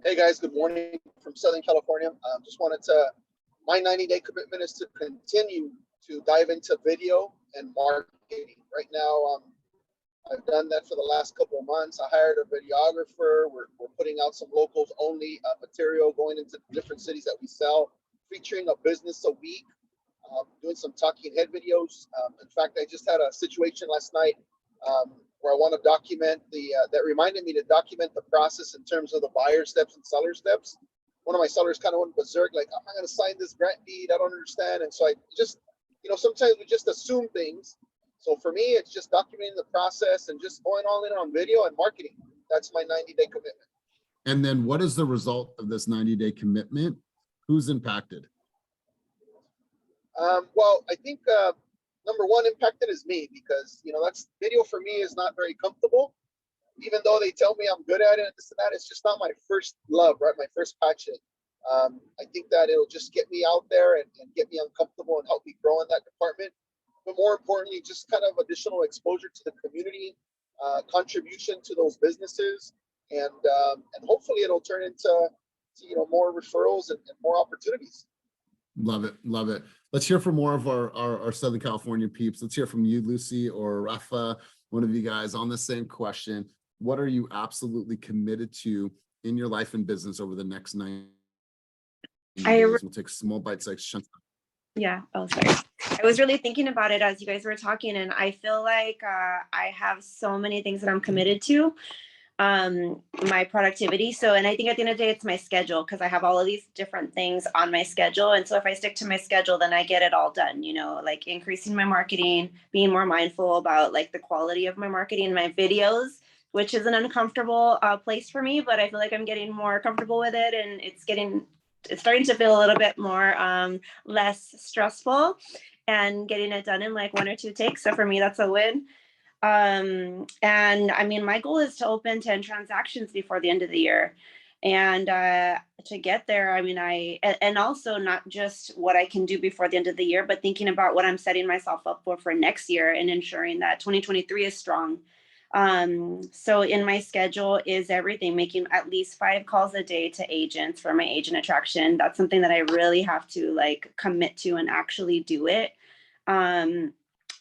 Hey guys, good morning from Southern California. Just wanted to, my 90-day commitment is to continue to dive into video and marketing. Right now, I've done that for the last couple of months. I hired a videographer. We're putting out some locals only material, going into different cities that we sell, featuring a business a week, doing some talking head videos. In fact, I just had a situation last night where I want to document that reminded me to document the process in terms of the buyer steps and seller steps. One of my sellers kind of went berserk, like, I'm not going to sign this grant deed. I don't understand. And so I just, sometimes we just assume things. So for me, it's just documenting the process and just going all in on video and marketing. That's my 90-day commitment. And then what is the result of this 90-day commitment? Who's impacted? Well, I think number one impacted is me, because that's video for me is not very comfortable. Even though they tell me I'm good at it and this and that, it's just not my first love, right? My first passion. I think that it'll just get me out there and get me uncomfortable and help me grow in that department. But more importantly, just kind of additional exposure to the community, contribution to those businesses, and hopefully it'll turn into more referrals and more opportunities. Love it. Love it. Let's hear from more of our Southern California peeps. Let's hear from you, Lucy, or Rafa, one of you guys on the same question. What are you absolutely committed to in your life and business over the next 90 days? We'll take small bite-sized chunks. Yeah. Oh, sorry. I was really thinking about it as you guys were talking, and I feel like I have so many things that I'm committed to. My productivity. So, and I think at the end of the day, it's my schedule, because I have all of these different things on my schedule. And so if I stick to my schedule, then I get it all done, like increasing my marketing, being more mindful about like the quality of my marketing, my videos, which is an uncomfortable place for me, but I feel like I'm getting more comfortable with it, and it's starting to feel a little bit more less stressful and getting it done in like 1 or 2 takes. So for me, that's a win. And I mean, my goal is to open 10 transactions before the end of the year. And to get there, I mean, and also not just what I can do before the end of the year, but thinking about what I'm setting myself up for next year and ensuring that 2023 is strong. So in my schedule is everything, making at least 5 calls a day to agents for my agent attraction. That's something that I really have to like commit to and actually do it.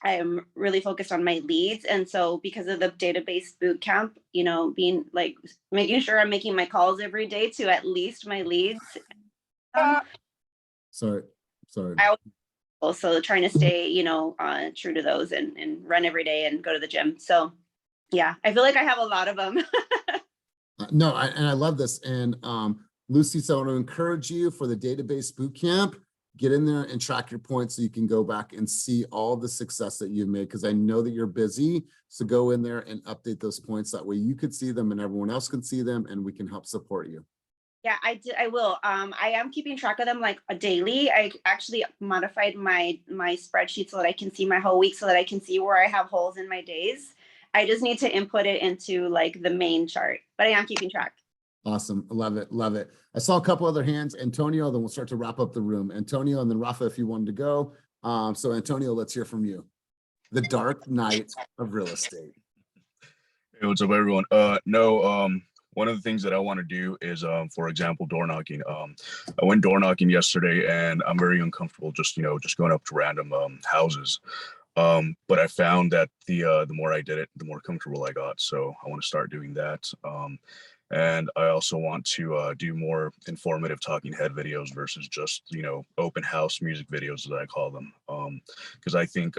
I am really focused on my leads. And so because of the database boot camp, being like, making sure I'm making my calls every day to at least my leads. Sorry. I also trying to stay, true to those and run every day and go to the gym. So yeah, I feel like I have a lot of them. No, and I love this. And Lucy, so I want to encourage you for the database boot camp. Get in there and track your points so you can go back and see all the success that you've made, because I know that you're busy. So go in there and update those points. That way you could see them and everyone else can see them, and we can help support you. Yeah, I will. I am keeping track of them like a daily. I actually modified my spreadsheet so that I can see my whole week, so that I can see where I have holes in my days. I just need to input it into like the main chart, but I am keeping track. Awesome. Love it. Love it. I saw a couple other hands. Antonio, then we'll start to wrap up the room. Antonio, and then Rafa, if you wanted to go. So Antonio, let's hear from you. The dark night of real estate. Hey, what's up, everyone? One of the things that I want to do is, for example, door knocking. I went door knocking yesterday, and I'm very uncomfortable just going up to random houses. But I found that the more I did it, the more comfortable I got. So I want to start doing that. And I also want to do more informative talking head videos versus just, open house music videos, as I call them. Because I think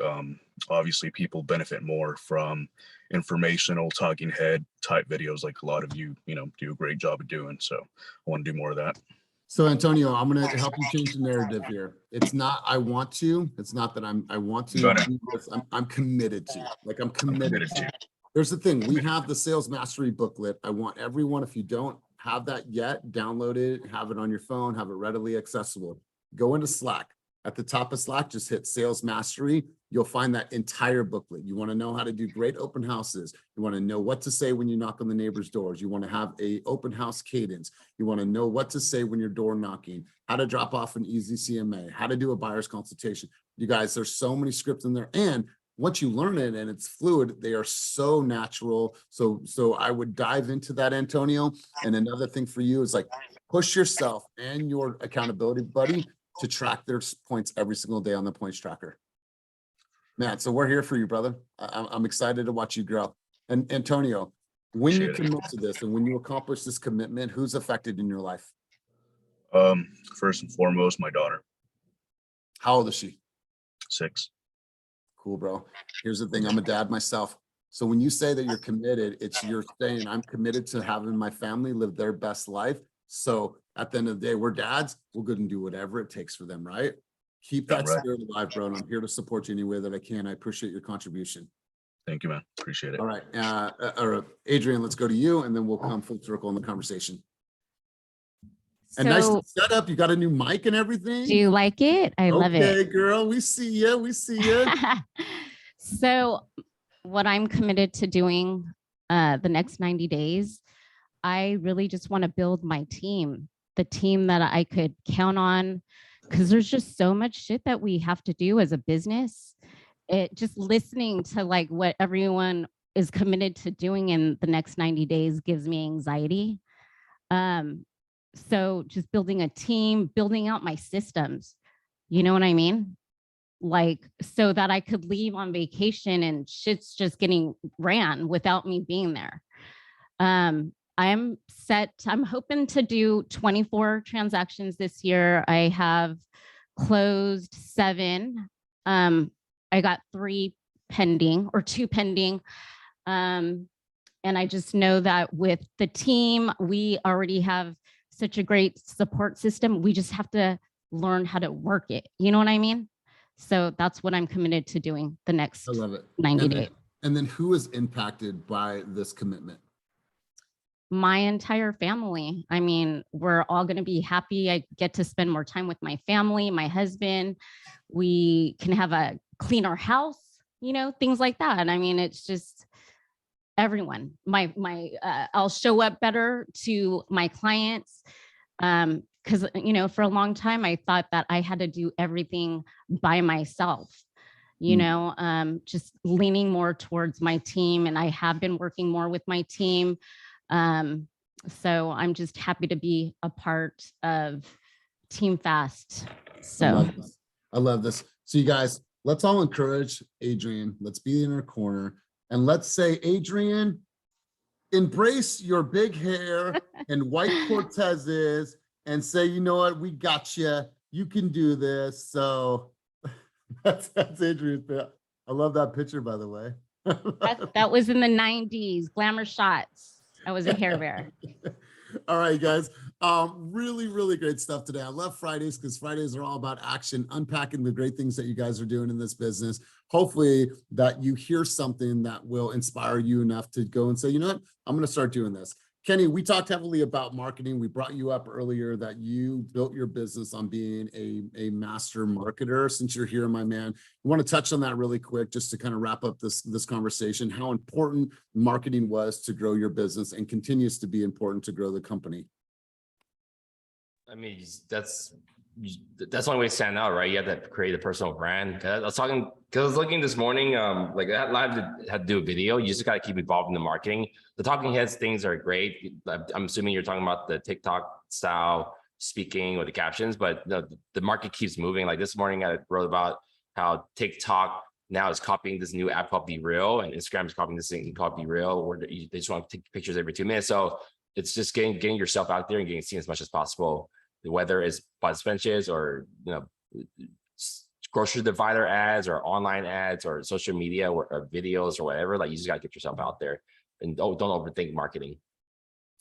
obviously people benefit more from informational talking head type videos, like a lot of you, do a great job of doing. So I want to do more of that. So Antonio, I'm going to help you change the narrative here. It's not I want to. It's not that I want to do this. I'm committed to. Like I'm committed to. Here's the thing. We have the sales mastery booklet. I want everyone, if you don't have that yet, download it, have it on your phone, have it readily accessible. Go into Slack. At the top of Slack, just hit sales mastery. You'll find that entire booklet. You want to know how to do great open houses. You want to know what to say when you knock on the neighbor's doors. You want to have a open house cadence. You want to know what to say when you're door knocking, how to drop off an easy CMA, how to do a buyer's consultation. You guys, there's so many scripts in there. And once you learn it and it's fluid, they are so natural. So I would dive into that, Antonio. And another thing for you is like push yourself and your accountability buddy to track their points every single day on the points tracker. Matt, so we're here for you, brother. I'm excited to watch you grow. And Antonio, when you commit to this and when you accomplish this commitment, who's affected in your life? First and foremost, my daughter. How old is she? 6. Cool, bro. Here's the thing. I'm a dad myself. So when you say that you're committed, you're saying I'm committed to having my family live their best life. So at the end of the day, we're dads. We'll go and do whatever it takes for them, right? Keep that spirit alive, bro. And I'm here to support you any way that I can. I appreciate your contribution. Thank you, man. Appreciate it. All right. Adrian, let's go to you, and then we'll come full circle in the conversation. And nice setup. You got a new mic and everything. Do you like it? I love it. Okay, girl. We see you. We see you. So what I'm committed to doing the next 90 days, I really just want to build my team, the team that I could count on, because there's just so much shit that we have to do as a business. Just listening to like what everyone is committed to doing in the next 90 days gives me anxiety. So just building a team, building out my systems, you know what I mean? Like, so that I could leave on vacation and shit's just getting ran without me being there. I'm hoping to do 24 transactions this year. I have closed 7. I got 3 pending or 2 pending. And I just know that with the team, we already have such a great support system. We just have to learn how to work it. You know what I mean? So that's what I'm committed to doing the next 90 days. And then who is impacted by this commitment? My entire family. I mean, we're all going to be happy. I get to spend more time with my family, my husband. We can have a cleaner house, things like that. And I mean, it's just everyone. I'll show up better to my clients. Because, for a long time, I thought that I had to do everything by myself, just leaning more towards my team. And I have been working more with my team. So I'm just happy to be a part of Team Fast. So I love this. So you guys, let's all encourage Adrian. Let's be in her corner. And let's say, Adrian, embrace your big hair and white Cortezes and say, you know what, we got you. You can do this. So that's Adrian's. I love that picture, by the way. That was in the 90s, glamour shots. I was a hair bear. All right, guys. Really, really great stuff today. I love Fridays because Fridays are all about action, unpacking the great things that you guys are doing in this business. Hopefully that you hear something that will inspire you enough to go and say, you know what, I'm going to start doing this. Kenny, we talked heavily about marketing. We brought you up earlier that you built your business on being a master marketer. Since you're here, my man, I want to touch on that really quick, just to kind of wrap up this conversation, how important marketing was to grow your business and continues to be important to grow the company. I mean, that's the only way to stand out, right? You have to create a personal brand. 'Cause I was looking this morning, like that live had to do a video. You just got to keep evolving the marketing. The talking heads things are great. I'm assuming you're talking about the TikTok style speaking or the captions, but the market keeps moving. Like this morning, I wrote about how TikTok now is copying this new app called Be Real, and Instagram is copying this thing called Be Real, where they just want to take pictures every 2 minutes. So it's just getting yourself out there and getting seen as much as possible. Whether it's buzz benches or grocery divider ads or online ads or social media or videos or whatever, like you just gotta get yourself out there and don't overthink marketing.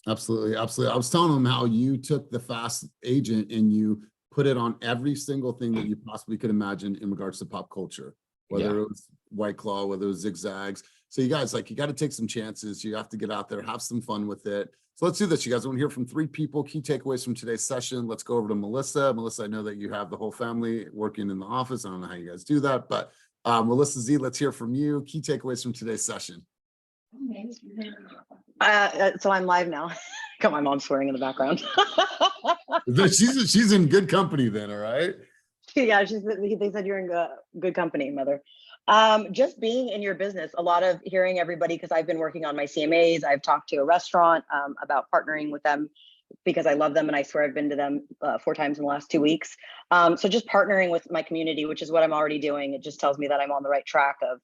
Absolutely, absolutely. I was telling them how you took the fast agent and you put it on every single thing that you possibly could imagine in regards to pop culture, whether it was White Claw, whether it was zigzags. So you guys, like, you got to take some chances. You have to get out there, have some fun with it. So let's do this. You guys want to hear from 3 people, key takeaways from today's session. Let's go over to Melissa. Melissa, I know that you have the whole family working in the office. I don't know how you guys do that, but Melissa Z, let's hear from you. Key takeaways from today's session. So I'm live now. Got my mom swearing in the background. She's in good company then, all right? Yeah, they said you're in good company, mother. Just being in your business, a lot of hearing everybody, because I've been working on my CMAs. I've talked to a restaurant about partnering with them because I love them, and I swear I've been to them 4 times in the last 2 weeks. So just partnering with my community, which is what I'm already doing. It just tells me that I'm on the right track of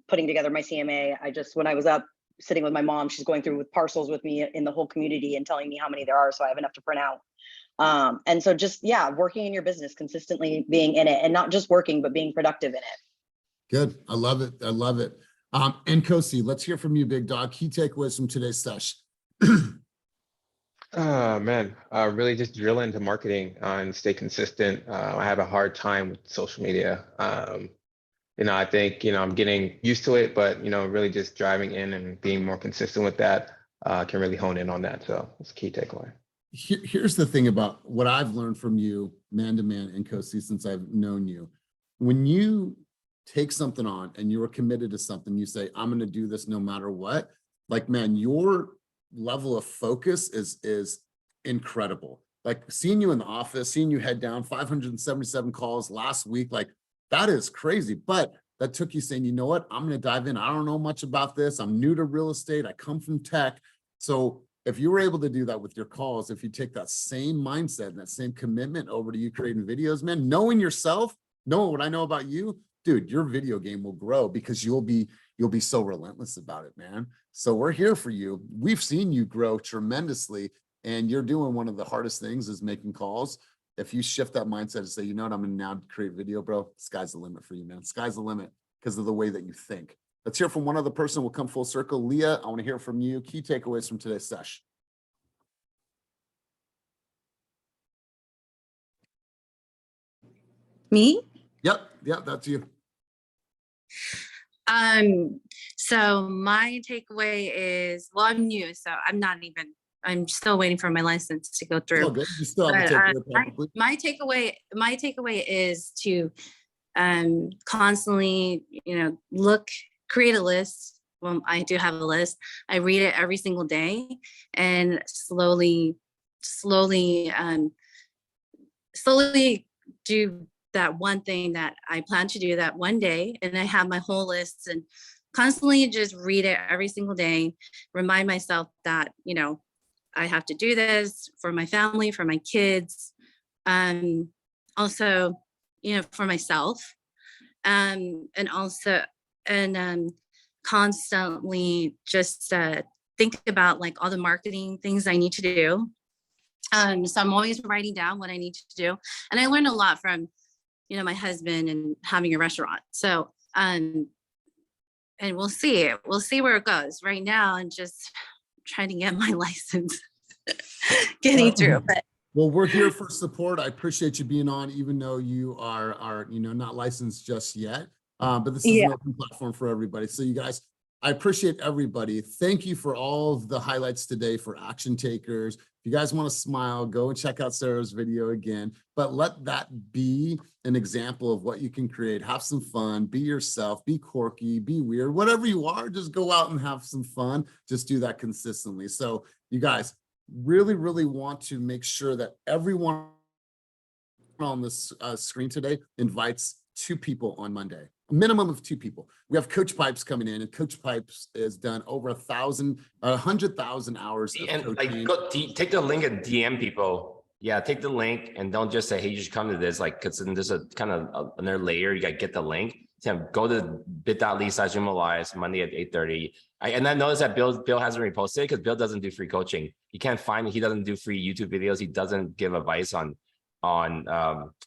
putting together my CMA. When I was up sitting with my mom, she's going through with parcels with me in the whole community and telling me how many there are, so I have enough to print out. And so just, working in your business, consistently being in it, and not just working, but being productive in it. Good. I love it. I love it. And Kosi, let's hear from you, big dog. Key takeaways from today's session. Man, really just drill into marketing and stay consistent. I have a hard time with social media. I think, I'm getting used to it, but, really just driving in and being more consistent with that can really hone in on that. So it's a key takeaway. Here's the thing about what I've learned from you, man to man, and Kosi, since I've known you. When you take something on and you are committed to something, you say, I'm going to do this no matter what. Like, man, your level of focus is incredible. Like seeing you in the office, seeing you head down 577 calls last week, like that is crazy. But that took you saying, you know what, I'm going to dive in. I don't know much about this. I'm new to real estate. I come from tech. So if you were able to do that with your calls, if you take that same mindset and that same commitment over to you creating videos, man, knowing yourself, knowing what I know about you, dude, your video game will grow because you'll be so relentless about it, man. So we're here for you. We've seen you grow tremendously, and you're doing one of the hardest things is making calls. If you shift that mindset and say, you know what, I'm going to now create video, bro, sky's the limit for you, man. Sky's the limit because of the way that you think. Let's hear from one other person. We'll come full circle. Leah, I want to hear from you. Key takeaways from today's session. Me? Yep, that's you. So my takeaway is, well, I'm new, so I'm still waiting for my license to go through. Oh, good. You still have to take my takeaway is to constantly, create a list. Well, I do have a list. I read it every single day and slowly do that one thing that I plan to do that one day. And I have my whole list and constantly just read it every single day, remind myself that, I have to do this for my family, for my kids, also, for myself, and constantly just think about like all the marketing things I need to do. So I'm always writing down what I need to do. And I learned a lot from, my husband and having a restaurant. So, and we'll see where it goes right now, and just trying to get my license, getting through. But well, we're here for support. I appreciate you being on, even though you are not licensed just yet. But this is an open platform for everybody. So you guys, I appreciate everybody. Thank you for all of the highlights today for action takers. If you guys want to smile, go and check out Sarah's video again, but let that be an example of what you can create. Have some fun, be yourself, be quirky, be weird, whatever you are, just go out and have some fun. Just do that consistently. So you guys really want to make sure that everyone on this screen today invites 2 people on Monday. A minimum of 2 people. We have Coach Pipes coming in, and Coach Pipes has done over 100,000 hours of And coaching. like, take the link and DM people. Yeah, take the link and don't just say, hey, you should come to this. Like, because then there's a kind of another layer. You got to get the link. Tim, go to bit.ly/Elias Monday at 8:30. And I noticed that Bill hasn't reposted because Bill doesn't do free coaching. You can't find me. He doesn't do free YouTube videos. He doesn't give advice on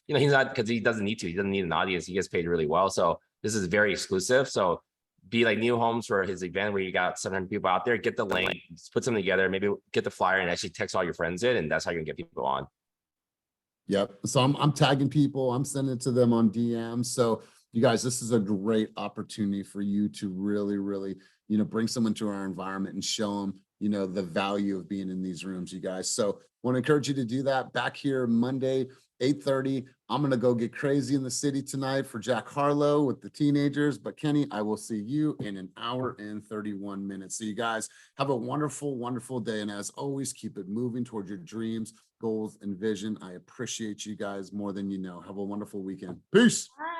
he's not, because he doesn't need to. He doesn't need an audience. He gets paid really well. So this is very exclusive. So be like New Homes for his event where you got 700 people out there. Get the link, put something together, maybe get the flyer and actually text all your friends in, and that's how you're gonna get people on. Yep. So I'm tagging people. I'm sending it to them on DM. So you guys, this is a great opportunity for you to really, bring someone to our environment and show them, the value of being in these rooms, you guys. So want to encourage you to do that. Back here Monday, 8:30. I'm going to go get crazy in the city tonight for Jack Harlow with the teenagers. But Kenny, I will see you in an hour and 31 minutes. So you guys have a wonderful day. And as always, keep it moving toward your dreams, goals, and vision. I appreciate you guys more than you know. Have a wonderful weekend. Peace. Bye.